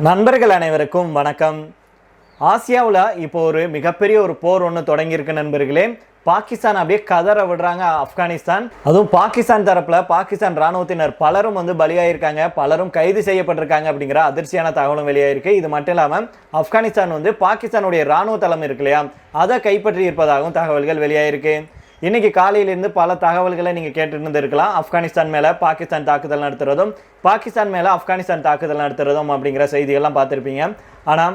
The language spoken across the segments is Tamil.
நண்பர்கள் அனைவருக்கும் வணக்கம். ஆசியாவில் இப்போ ஒரு மிகப்பெரிய ஒரு போர் ஒன்று தொடங்கியிருக்கு நண்பர்களே. பாகிஸ்தான் அப்படியே கதற விடுறாங்க ஆப்கானிஸ்தான். அதுவும் பாகிஸ்தான் தரப்புல பாகிஸ்தான் ராணுவத்தினர் பலரும் பலியாயிருக்காங்க, பலரும் கைது செய்யப்பட்டிருக்காங்க அப்படிங்கிற அதிர்ச்சியான தகவலும் வெளியாயிருக்கு. இது மட்டும் இல்லாமல் ஆப்கானிஸ்தான் பாகிஸ்தானுடைய ராணுவ தளம் இருக்கு இல்லையா, அதை கைப்பற்றி இருப்பதாகவும் தகவல்கள் வெளியாயிருக்கு. இன்னைக்கு காலையிலிருந்து பல தகவல்களை நீங்க கேட்டு இருக்கலாம். ஆப்கானிஸ்தான் மேல பாகிஸ்தான் தாக்குதல் நடத்துறதும், பாகிஸ்தான் மேல ஆப்கானிஸ்தான் தாக்குதல் நடத்துறதும் அப்படிங்கிற செய்திகள்லாம் பார்த்துருப்பீங்க. ஆனா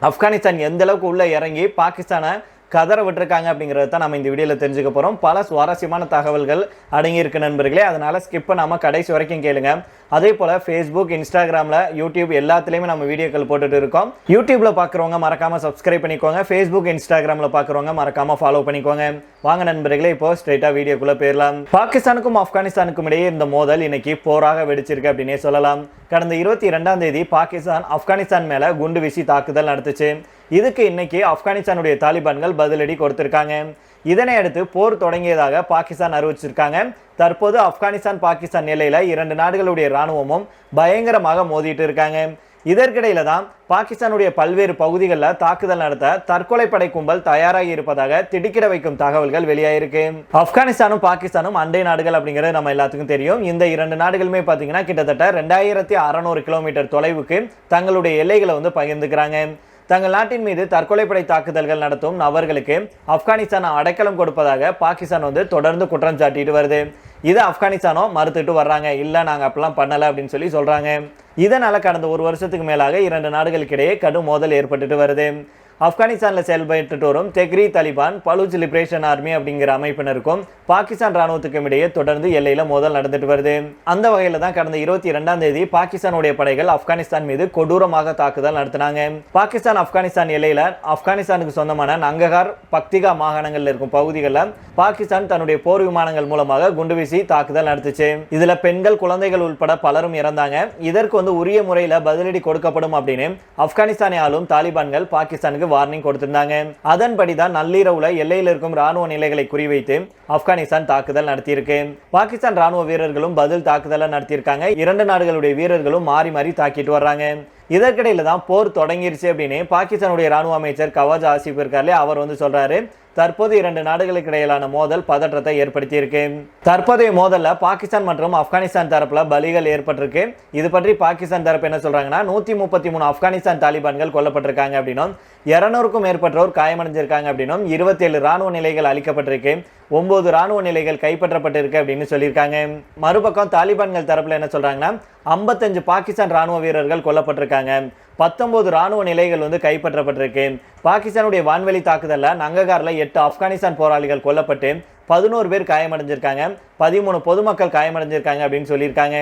ஆப்கானிஸ்தான் எந்த அளவுக்கு உள்ள இறங்கி பாகிஸ்தானை கதற விட்டுருக்காங்க அப்படிங்கிறத தான் நம்ம இந்த வீடியோவில் தெரிஞ்சுக்க போகிறோம். பல சுவாரஸ்யமான தகவல்கள் அடங்கியிருக்கு நண்பர்களே, அதனால ஸ்கிப் பண்ணாமல் கடைசி வரைக்கும் கேளுங்க. அதே போல் ஃபேஸ்புக், இன்ஸ்டாகிராமில், யூடியூப் எல்லாத்துலேயுமே நம்ம வீடியோக்கள் போட்டுட்டு இருக்கோம். யூடியூப்பில் பார்க்குறவங்க மறக்காமல் சப்ஸ்கிரைப் பண்ணிக்கோங்க, ஃபேஸ்புக் இன்ஸ்டாகிராமில் பார்க்குறவங்க மறக்காமல் ஃபாலோ பண்ணிக்கோங்க. வாங்க நண்பர்களே, இப்போ ஸ்ட்ரெயிட்டாக வீடியோக்குள்ளே போயிடலாம். பாகிஸ்தானுக்கும் ஆப்கானிஸ்தானுக்கும் இடையே இந்த மோதல் இன்னைக்கு போராக வெடிச்சிருக்கு அப்படின்னே சொல்லலாம். கடந்த 22ஆம் தேதி பாகிஸ்தான் ஆப்கானிஸ்தான் மேலே குண்டு வீசி தாக்குதல் நடத்துச்சு. இதுக்கு இன்னைக்கு ஆப்கானிஸ்தானுடைய தாலிபான்கள் பதிலடி கொடுத்திருக்காங்க. இதனை அடுத்து போர் தொடங்கியதாக பாகிஸ்தான் அறிவிச்சிருக்காங்க. தற்போது ஆப்கானிஸ்தான் பாகிஸ்தான் எல்லையில இரண்டு நாடுகளுடைய ராணுவமும் பயங்கரமாக மோதிட்டு இருக்காங்க. இதற்கிடையில தான் பாகிஸ்தானுடைய பல்வேறு பகுதிகளில் தாக்குதல் நடத்த தற்கொலை படை கும்பல் தயாராகி இருப்பதாக திடுக்கிட வைக்கும் தகவல்கள் வெளியாயிருக்கு. ஆப்கானிஸ்தானும் பாகிஸ்தானும் அண்டை நாடுகள் அப்படிங்கிறது நம்ம எல்லாத்துக்கும் தெரியும். இந்த இரண்டு நாடுகளுமே பார்த்தீங்கன்னா கிட்டத்தட்ட 2600 கிலோமீட்டர் தொலைவுக்கு தங்களுடைய எல்லைகளை பகிர்ந்துக்கிறாங்க. தங்கள் நாட்டின் மீது தற்கொலைப்படை தாக்குதல்கள் நடத்தும் நபர்களுக்கு ஆப்கானிஸ்தான் அடைக்கலம் கொடுப்பதாக பாகிஸ்தான் தொடர்ந்து குற்றம் சாட்டிட்டு வருது. இதை ஆப்கானிஸ்தானோ மறுத்துட்டு வர்றாங்க. இல்லை, நாங்கள் அப்படிலாம் பண்ணலை அப்படின்னு சொல்றாங்க. இதனால கடந்த ஒரு வருஷத்துக்கு மேலாக இரண்டு நாடுகளுக்கு இடையே கடும் மோதல் ஏற்பட்டுட்டு வருது. ஆப்கானிஸ்தானில் செயல்பட்டு வரும் தெஹ்ரி தாலிபான் பலூச் லிபரேஷன் ஆர்மி அப்படிங்கிற அமைப்பினருக்கும் பாகிஸ்தான் ராணுவத்துக்கும் இடையே தொடர்ந்து எல்லையில மோதல் நடந்துட்டு வருது. அந்த வகையில தான் கடந்த 22ஆம் தேதி பாகிஸ்தானுடைய படைகள் ஆப்கானிஸ்தான் மீது கொடூரமாக தாக்குதல் நடத்தினாங்க. பாகிஸ்தான் ஆப்கானிஸ்தான் எல்லையில ஆப்கானிஸ்தானுக்கு சொந்தமான நங்ககார், பக்திகா மாகாணங்கள் இருக்கும் பகுதிகளில் பாகிஸ்தான் தன்னுடைய போர் விமானங்கள் மூலமாக குண்டு வீசி தாக்குதல் நடத்துச்சு. இதுல பெண்கள், குழந்தைகள் உட்பட பலரும் இறந்தாங்க. இதற்கு உரிய முறையில பதிலடி கொடுக்கப்படும் அப்படின்னு ஆப்கானிஸ்தானை ஆளும் தாலிபான்கள் பாகிஸ்தானுக்கு வார்னிங் கொடுத்திருந்தாங்க. அதன்படிதான் நள்ளிரவுல எல்லையில் இருக்கும் ராணுவ நிலைகளை குறிவைத்து ஆப்கானிஸ்தான் தாக்குதல் நடத்தியிருக்கு. பாகிஸ்தான் ராணுவ வீரர்களும் பதில் தாக்குதலை நடத்தியிருக்காங்க. இரண்டு நாடுகளுடைய வீரர்களும் மாறி மாறி தாக்கிட்டு வர்றாங்க. இதற்கிடையில தான் போர் தொடங்கிருச்சு அப்படின்னு பாகிஸ்தானுடைய ராணுவ அமைச்சர் கவாஜ் ஆசிப் இருக்காரு. அவர் சொல்றாரு, தற்போது இரண்டு நாடுகளுக்கு இடையிலான மோதல் பதற்றத்தை ஏற்படுத்தி இருக்கு. தற்போதைய மோதல்ல பாகிஸ்தான் மற்றும் ஆப்கானிஸ்தான் தரப்புல பலிகள் ஏற்பட்டிருக்கு. இது பற்றி பாகிஸ்தான் தரப்பு என்ன சொல்றாங்கன்னா, 133 ஆப்கானிஸ்தான் தாலிபான்கள் கொல்லப்பட்டிருக்காங்க அப்படின்னும், 200க்கும் மேற்பட்டோர் காயமடைஞ்சிருக்காங்க அப்படின்னும், 27 ராணுவ நிலைகள் அளிக்கப்பட்டிருக்கு, 9 ராணுவ நிலைகள் கைப்பற்றப்பட்டிருக்கு அப்படின்னு சொல்லியிருக்காங்க. மறுபக்கம் தாலிபான்கள் தரப்புல என்ன சொல்றாங்கன்னா, 55 பாகிஸ்தான் ராணுவ வீரர்கள் கொல்லப்பட்டிருக்காங்க, 19 ராணுவ நிலைகள் கைப்பற்றப்பட்டிருக்கு. பாகிஸ்தானுடைய வான்வெளி தாக்குதல்ல நங்ககார்ல 8 ஆப்கானிஸ்தான் போராளிகள் கொல்லப்பட்டு 11 பேர் காயமடைஞ்சிருக்காங்க, 13 பொதுமக்கள் காயமடைஞ்சிருக்காங்க அப்படின்னு சொல்லியிருக்காங்க.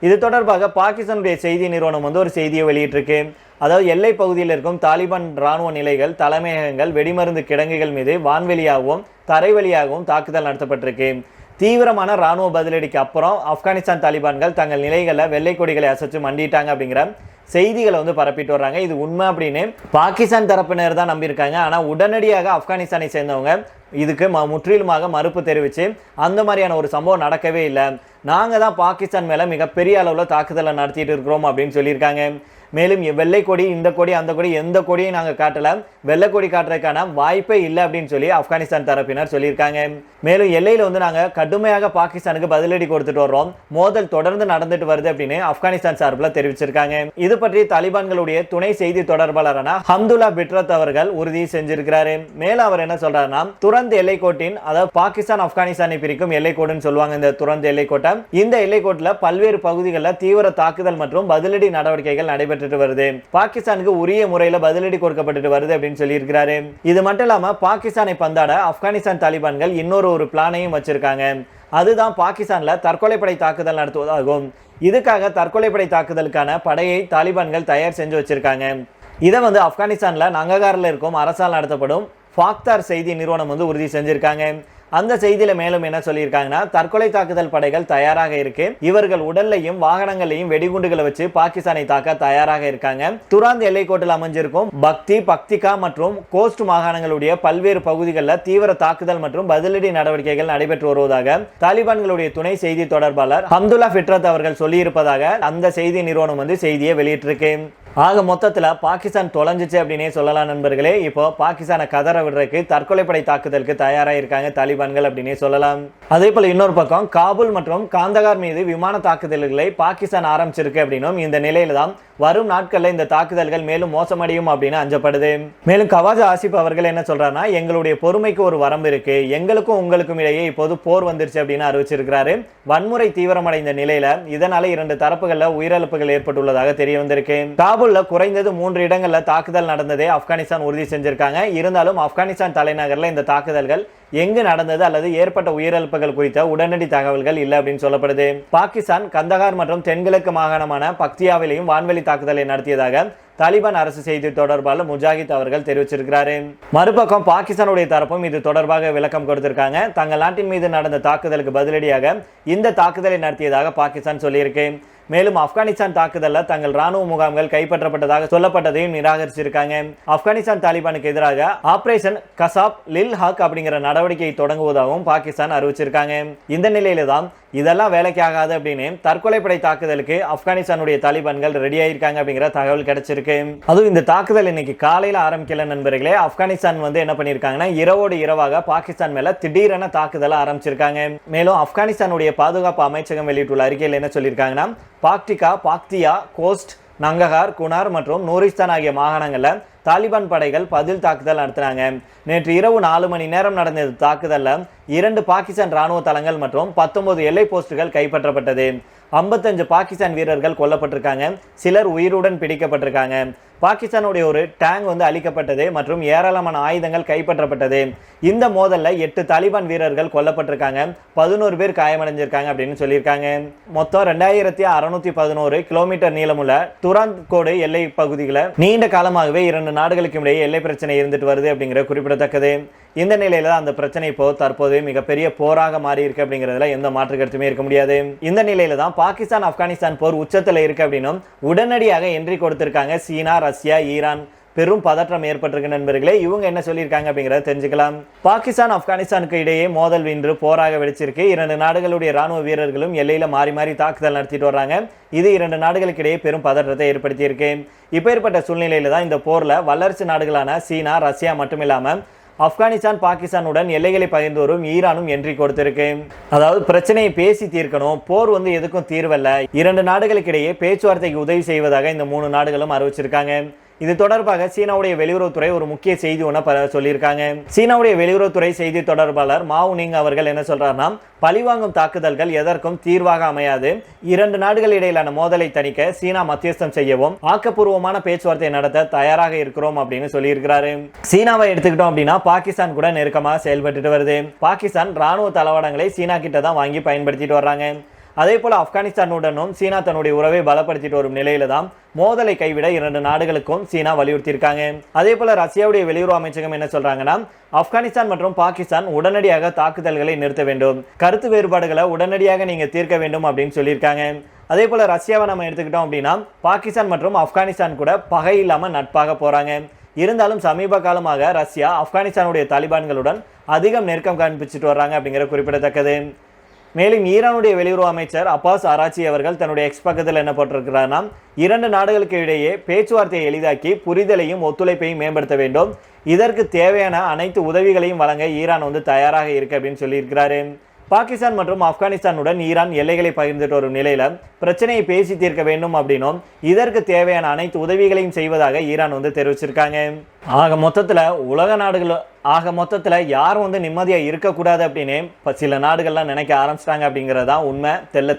இது தொடர்பாக பாகிஸ்தானுடைய செய்தி நிறுவனம் ஒரு செய்தியை வெளியிட்டிருக்கு. அதாவது எல்லை பகுதியில் இருக்கும் தாலிபான் ராணுவ நிலைகள், தலைமையகங்கள், வெடிமருந்து கிடங்குகள் மீது வான்வெளியாகவும் தரை வழியாகவும் தாக்குதல் நடத்தப்பட்டிருக்கு. தீவிரமான ராணுவ பதிலடிக்கு அப்புறம் ஆப்கானிஸ்தான் தாலிபான்கள் தங்கள் நிலைகளை வெள்ளை கொடிகளை அசைச்சு மண்டிட்டாங்க அப்படிங்கிற செய்திகளை பரப்பிட்டு வர்றாங்க. இது உண்மை அப்படின்னு பாகிஸ்தான் தரப்பினர் தான் நம்பியிருக்காங்க. ஆனால் உடனடியாக ஆப்கானிஸ்தானை சேர்ந்தவங்க இதுக்கு முற்றிலுமாக மறுப்பு தெரிவித்து அந்த மாதிரியான ஒரு சம்பவம் நடக்கவே இல்லை, நாங்கள் தான் பாகிஸ்தான் மேலே மிகப்பெரிய அளவில் தாக்குதலை நடத்திட்டு இருக்கிறோம் அப்படின்னு சொல்லியிருக்காங்க. மேலும் வெள்ளை கொடி, இந்த கொடி, அந்த கொடி, எந்த கொடியும் நாங்கள் காட்டல, வெள்ளை கொடி காட்டுறதுக்கான வாய்ப்பே இல்லை அப்படின்னு சொல்லி ஆப்கானிஸ்தான் தரப்பினர் சொல்லியிருக்காங்க. மேலும் எல்லையில் நாங்கள் கடுமையாக பாகிஸ்தானுக்கு பதிலடி கொடுத்துட்டு வர்றோம், மோதல் தொடர்ந்து நடந்துட்டு வருது அப்படின்னு ஆப்கானிஸ்தான் சார்பில் தெரிவிச்சிருக்காங்க. இது பற்றி தாலிபான்களுடைய துணை செய்தி தொடர்பாளரான ஹம்துல்லா பிட்ரத் அவர்கள் உறுதி செஞ்சிருக்கிறாரு. மேலும் அவர் என்ன சொல்றாருன்னா, துரந்த் எல்லைக்கோட்டின், அதாவது பாகிஸ்தான் ஆப்கானிஸ்தானை பிரிக்கும் எல்லைக்கோடுன்னு சொல்லுவாங்க இந்த துரந்த் எல்லைக்கோட்டை, இந்த எல்லைக்கோட்டில் பல்வேறு பகுதிகளில் தீவிர தாக்குதல் மற்றும் பதிலடி நடவடிக்கைகள் நடைபெற்று வருது. பாகிஸ்தானுக்கு உரிய முறையில் பதிலடி கொடுக்கப்பட்டு வருது அப்படின்னு சொல்லி இருக்கிறாரு. இது மட்டும் இல்லாம பாகிஸ்தானை பந்தாட ஆப்கானிஸ்தான் தாலிபான்கள் இன்னொரு பிளானையும் வச்சிருக்காங்க. அதுதான் பாகிஸ்தான்ல தற்கொலைப்படை தாக்குதல் நடத்துவதாகும். இதுக்காக தற்கொலைப்படை தாக்குதலுக்கான படையை தாலிபான்கள் தயார் செஞ்சு வச்சிருக்காங்க. இதை ஆப்கானிஸ்தான்ல நங்ககாரில் இருக்கும் அரசால் நடத்தப்படும் ஃபாக்தார் செய்தி நிறுவனம் உறுதி செஞ்சிருக்காங்க. அந்த செய்தியில மேலும் என்ன சொல்லியிருக்காங்கன்னா, தற்கொலை தாக்குதல் படைகள் தயாராக இருக்கு, இவர்கள் உடல்லையும் வாகனங்களையும் வெடிகுண்டுகளை வச்சு பாகிஸ்தானை தாக்க தயாராக இருக்காங்க. துராந்த் எல்லைக்கோட்டில் அமைஞ்சிருக்கும் பக்திகா மற்றும் கோஸ்ட் மாகாணங்களுடைய பல்வேறு பகுதிகளில் தீவிர தாக்குதல் மற்றும் பதிலடி நடவடிக்கைகள் நடைபெற்று வருவதாக தாலிபான்களுடைய துணை செய்தி தொடர்பாளர் ஹம்துல்லா ஃபிட்ரத் அவர்கள் சொல்லியிருப்பதாக அந்த செய்தி நிறுவனம் செய்தியை வெளியிட்டிருக்கு. ஆக மொத்தத்தில் பாகிஸ்தான் தொலைஞ்சிச்சு அப்படின்னே சொல்லலாம் நண்பர்களே. இப்போ பாகிஸ்தானை கதற விடுறதுக்கு தற்கொலைப்படை தாக்குதலுக்கு தயாராக இருக்காங்க தாலிபான்கள் அப்படின்னே சொல்லலாம். அதே போல இன்னொரு பக்கம் காபூல் மற்றும் காந்தகார் மீது விமான தாக்குதல்களை பாகிஸ்தான் ஆரம்பிச்சிருக்கு அப்படின்னும், இந்த நிலையில தான் வரும் நாட்களில் இந்த தாக்குதல்கள் மேலும் மோசமடையும் அப்படின்னு அஞ்சப்படுது. மேலும் கவாஜா ஆசிப் அவர்கள் என்ன சொல்றாருன்னா, எங்களுடைய பொறுமைக்கு ஒரு வரம்பு இருக்கு, எங்களுக்கும் உங்களுக்கும் இடையே இப்போது போர் வந்துருச்சு அப்படின்னு அறிவிச்சிருக்கிறாரு. வன்முறை தீவிரமடைந்த நிலையில இதனால 2 தரப்புகள்ல உயிரிழப்புகள் ஏற்பட்டுள்ளதாக தெரிய வந்திருக்கு. காபூல்ல குறைந்தது 3 இடங்கள்ல தாக்குதல் நடந்ததே ஆப்கானிஸ்தான் உறுதி செஞ்சிருக்காங்க. இருந்தாலும் ஆப்கானிஸ்தான் தலைநகர்ல இந்த தாக்குதல்கள் எங்கு நடந்தது அல்லது ஏற்பட்ட உயிரிழப்புகள் குறித்த உடனடி தகவல்கள் இல்லை அப்படின்னு சொல்லப்படுது. பாகிஸ்தான் கந்தகார் மற்றும் தென்கிழக்கு மாகாணமான பக்தியாவிலையும் வான்வெளி தாக்குதலை நடத்தியதாக தாலிபான் அரசு செய்தி தொடர்பாளர் முஜாஹித் அவர்கள் தெரிவிச்சிருக்கிறாரு. மறுபக்கம் பாகிஸ்தானுடைய தரப்பும் இது தொடர்பாக விளக்கம் கொடுத்திருக்காங்க. தங்கள் நாட்டின் மீது நடந்த தாக்குதலுக்கு பதிலடியாக இந்த தாக்குதலை நடத்தியதாக பாகிஸ்தான் சொல்லியிருக்கு. மேலும் ஆப்கானிஸ்தான் தாக்குதலில் தங்கள் ராணுவ முகாம்கள் கைப்பற்றப்பட்டதாக சொல்லப்பட்டதையும் நிராகரிச்சிருக்காங்க. ஆப்கானிஸ்தான் தாலிபானுக்கு எதிராக ஆபரேஷன் கசாப் லில் ஹக் அப்படிங்கிற நடவடிக்கையை தொடங்குவதாகவும் பாகிஸ்தான் அறிவிச்சிருக்காங்க. இந்த நிலையில தான் இதெல்லாம் வேலைக்கு ஆகாது அப்படின்னு தற்கொலைப்படை தாக்குதலுக்கு ஆப்கானிஸ்தானுடைய தாலிபான்கள் ரெடி ஆயிருக்காங்க அப்படிங்கிற தகவல் கிடைச்சிருக்கு. அதுவும் இந்த தாக்குதல் இன்னைக்கு காலையில ஆரம்பிக்கல நண்பர்களே. ஆப்கானிஸ்தான் என்ன பண்ணிருக்காங்கன்னா, இரவோடு இரவாக பாகிஸ்தான் மேல திடீரென தாக்குதலை ஆரம்பிச்சிருக்காங்க. மேலும் ஆப்கானிஸ்தானுடைய பாதுகாப்பு அமைச்சகம் வெளியிட்டுள்ள அறிக்கையில் என்ன சொல்லியிருக்காங்கன்னா, பாக்தியா, கோஸ்ட், நங்ககார், குனார் மற்றும் நூரிஸ்தான் ஆகிய மாகாணங்களில் தாலிபான் படைகள் பதில் தாக்குதல் நடத்தினாங்க. நேற்று இரவு 4 மணி நேரம் நடந்த தாக்குதலில் 2 பாகிஸ்தான் ராணுவ தளங்கள் மற்றும் 19 எல்லை போஸ்டுகள் கைப்பற்றப்பட்டது. 55 பாகிஸ்தான் வீரர்கள் கொல்லப்பட்டிருக்காங்க, சிலர் உயிருடன் பிடிக்கப்பட்டிருக்காங்க. பாகிஸ்தானுடைய ஒரு டேங்க் அளிக்கப்பட்டது மற்றும் ஏராளமான ஆயுதங்கள் கைப்பற்றப்பட்டது. இந்த மோதல்ல 8 தாலிபான் வீரர்கள் கொல்லப்பட்டிருக்காங்க, 11 பேர் காயமடைஞ்சிருக்காங்க அப்படின்னு சொல்லியிருக்காங்க. மொத்தம் 2611 கிலோமீட்டர் நீளமுள்ள துராந்த் கோடு எல்லை பகுதிகளை நீண்ட காலமாகவே 2 நாடுகளுக்கும் இடையே எல்லை பிரச்சனை இருந்துட்டு வருது அப்படிங்கிற குறிப்பிடத்தக்கது. இந்த நிலையில அந்த பிரச்சனை இப்போ தற்போது மிகப்பெரிய போராக மாறி இருக்கு அப்படிங்கிறதுல எந்த மாற்று கருத்துமே இருக்க முடியாது. இந்த நிலையில தான் பாகிஸ்தான் ஆப்கானிஸ்தான் போர் உச்சத்தில் இருக்கு அப்படின்னும் உடனடியாக என்ட்ரி கொடுத்திருக்காங்க சீனா, ரஷ்யா, ஈரான். பெரும் பதற்றம் ஏற்பட்டிருக்கு நண்பர்களே. இவங்க என்ன சொல்லியிருக்காங்க அப்படிங்கிறத தெரிஞ்சுக்கலாம். பாகிஸ்தான் ஆப்கானிஸ்தானுக்கு இடையே மோதல் வென்று போராக வெடிச்சிருக்கு. 2 நாடுகளுடைய ராணுவ வீரர்களும் எல்லையில மாறி மாறி தாக்குதல் நடத்திட்டு வர்றாங்க. இது 2 நாடுகளுக்கு இடையே பெரும் பதற்றத்தை ஏற்படுத்தியிருக்கு. இப்போ ஏற்பட்ட சூழ்நிலையில தான் இந்த போர்ல வல்லரசு நாடுகளான சீனா, ரஷ்யா மட்டும் இல்லாம ஆப்கானிஸ்தான், பாகிஸ்தானுடன் எல்லைகளை பகிர்ந்து வரும் ஈரானும் என்ட்ரி கொடுத்திருக்கு. அதாவது பிரச்சனையை பேசி தீர்க்கணும், போர் எதுக்கும் தீர்வல்ல, 2 நாடுகளுக்கு இடையே பேச்சுவார்த்தைக்கு உதவி செய்வதாக இந்த 3 நாடுகளும் அறிவிச்சிருக்காங்க. இது தொடர்பாக சீனாவுடைய வெளியுறவுத்துறை ஒரு முக்கிய செய்தி சொல்லியிருக்காங்க. சீனாவுடைய வெளியுறவுத்துறை செய்தி தொடர்பாளர் மாவு நிங் அவர்கள் என்ன சொல்றாருன்னா, பழிவாங்கும் தாக்குதல்கள் எதற்கும் தீர்வாக அமையாது. 2 நாடுகள் இடையிலான மோதலை தணிக்க சீனா மத்தியஸ்தம் செய்யவும் ஆக்கப்பூர்வமான பேச்சுவார்த்தை நடத்த தயாராக இருக்கிறோம் அப்படின்னு சொல்லியிருக்கிறாரு. சீனாவை எடுத்துக்கிட்டோம் அப்படின்னா பாகிஸ்தான் கூட நெருக்கமாக செயல்பட்டு வருது. பாகிஸ்தான் ராணுவ தளவாடங்களை சீனா கிட்ட தான் வாங்கி பயன்படுத்திட்டு வர்றாங்க. அதே போல ஆப்கானிஸ்தானுடனும் சீனா தன்னுடைய உறவை பலப்படுத்திட்டு வரும் நிலையில தான் மோதலை கைவிட 2 நாடுகளுக்கும் சீனா வலியுறுத்தியிருக்காங்க. அதே போல ரஷ்யாவுடைய வெளியுறவு அமைச்சகம் என்ன சொல்றாங்கன்னா, ஆப்கானிஸ்தான் மற்றும் பாகிஸ்தான் உடனடியாக தாக்குதல்களை நிறுத்த வேண்டும், கருத்து வேறுபாடுகளை உடனடியாக நீங்க தீர்க்க வேண்டும் அப்படின்னு சொல்லியிருக்காங்க. அதே போல ரஷ்யாவை நம்ம எடுத்துக்கிட்டோம் அப்படின்னா பாகிஸ்தான் மற்றும் ஆப்கானிஸ்தான் கூட பகை இல்லாம நட்பாக போறாங்க. இருந்தாலும் சமீப காலமாக ரஷ்யா ஆப்கானிஸ்தானுடைய தாலிபான்களுடன் அதிகம் நெருக்கம் காண்பிச்சுட்டு வர்றாங்க அப்படிங்கிற குறிப்பிடத்தக்கது. மேலும் ஈரானுடைய வெளியுறவு அமைச்சர் அப்பாஸ் ஆராச்சி அவர்கள் தன்னுடைய எக்ஸ் பக்கத்தில் என்ன போட்டிருக்கிறார்னா, 2 நாடுகளுக்கு இடையே பேச்சுவார்த்தையை எளிதாக்கி புரிதலையும் ஒத்துழைப்பையும் மேம்படுத்த வேண்டும், இதற்கு தேவையான அனைத்து உதவிகளையும் வழங்க ஈரான் தயாராக இருக்கு அப்படின்னு சொல்லியிருக்கிறாரு. பாகிஸ்தான் மற்றும் ஆப்கானிஸ்தானுடன் ஈரான் எல்லைகளை பகிர்ந்துட்டு வரும் நிலையில பிரச்சனையை பேசி தீர்க்க வேண்டும் அப்படின்னும் இதற்கு தேவையான அனைத்து உதவிகளையும் செய்வதாக ஈரான் தெரிவிச்சிருக்காங்க. ஆக மொத்தத்தில் யாரும் நிம்மதியா இருக்கக்கூடாது அப்படின்னு சில நாடுகள்லாம் நினைக்க ஆரம்பிச்சிட்டாங்க அப்படிங்கறதான் உண்மை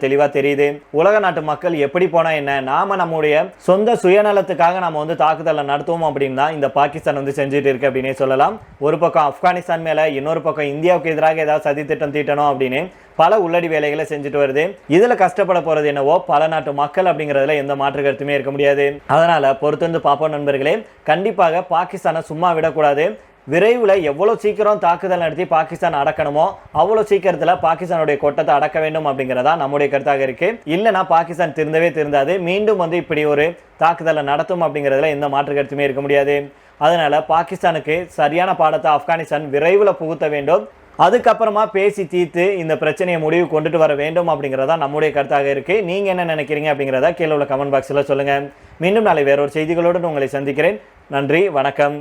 தெளிவா தெரியுது. உலக நாட்டு மக்கள் எப்படி போனா என்ன, நாம நம்முடைய சொந்த சுயநலத்துக்காக நாம தாக்குதலை நடத்துவோம் அப்படின்னு தான் இந்த பாகிஸ்தான் செஞ்சுட்டு இருக்கு அப்படின்னே சொல்லலாம். ஒரு பக்கம் ஆப்கானிஸ்தான் மேல, இன்னொரு பக்கம் இந்தியாவுக்கு எதிராக ஏதாவது சதி திட்டம் தீட்டணும் அப்படின்னு பல உள்ளடி வேலைகளை செஞ்சுட்டு வருது. இதுல கஷ்டப்பட போறது என்னவோ பல நாட்டு மக்கள் அப்படிங்கறதுல எந்த மாற்று கருத்துமே இருக்க முடியாது. அதனால பொறுத்து பார்ப்போம் நண்பர்களே. கண்டிப்பாக பாகிஸ்தானை சும்மா விடக்கூடாது. விரைவில் எவ்வளோ சீக்கிரம் தாக்குதல் நடத்தி பாகிஸ்தான் அடக்கணுமோ அவ்வளோ சீக்கிரத்தில் பாகிஸ்தானுடைய கொட்டத்தை அடக்க வேண்டும் அப்படிங்கிறதா நம்முடைய கருத்தாக இருக்கு. இல்லைனா பாகிஸ்தான் திருந்தாது, மீண்டும் இப்படி ஒரு தாக்குதலை நடத்தும் அப்படிங்கிறதுல எந்த மாற்று கருத்துமே இருக்க முடியாது. அதனால பாகிஸ்தானுக்கு சரியான பாடத்தை ஆப்கானிஸ்தான் விரைவில் புகுத்த வேண்டும். அதுக்கப்புறமா பேசி தீர்த்து இந்த பிரச்சனையை முடிவு கொண்டுட்டு வர வேண்டும் அப்படிங்கிறதா நம்முடைய கருத்தாக இருக்கு. நீங்க என்ன நினைக்கிறீங்க அப்படிங்கிறத கீழே உள்ள கமெண்ட் பாக்ஸில் சொல்லுங்க. மீண்டும் நாளை வேறொரு செய்திகளோடு உங்களை சந்திக்கிறேன். நன்றி, வணக்கம்.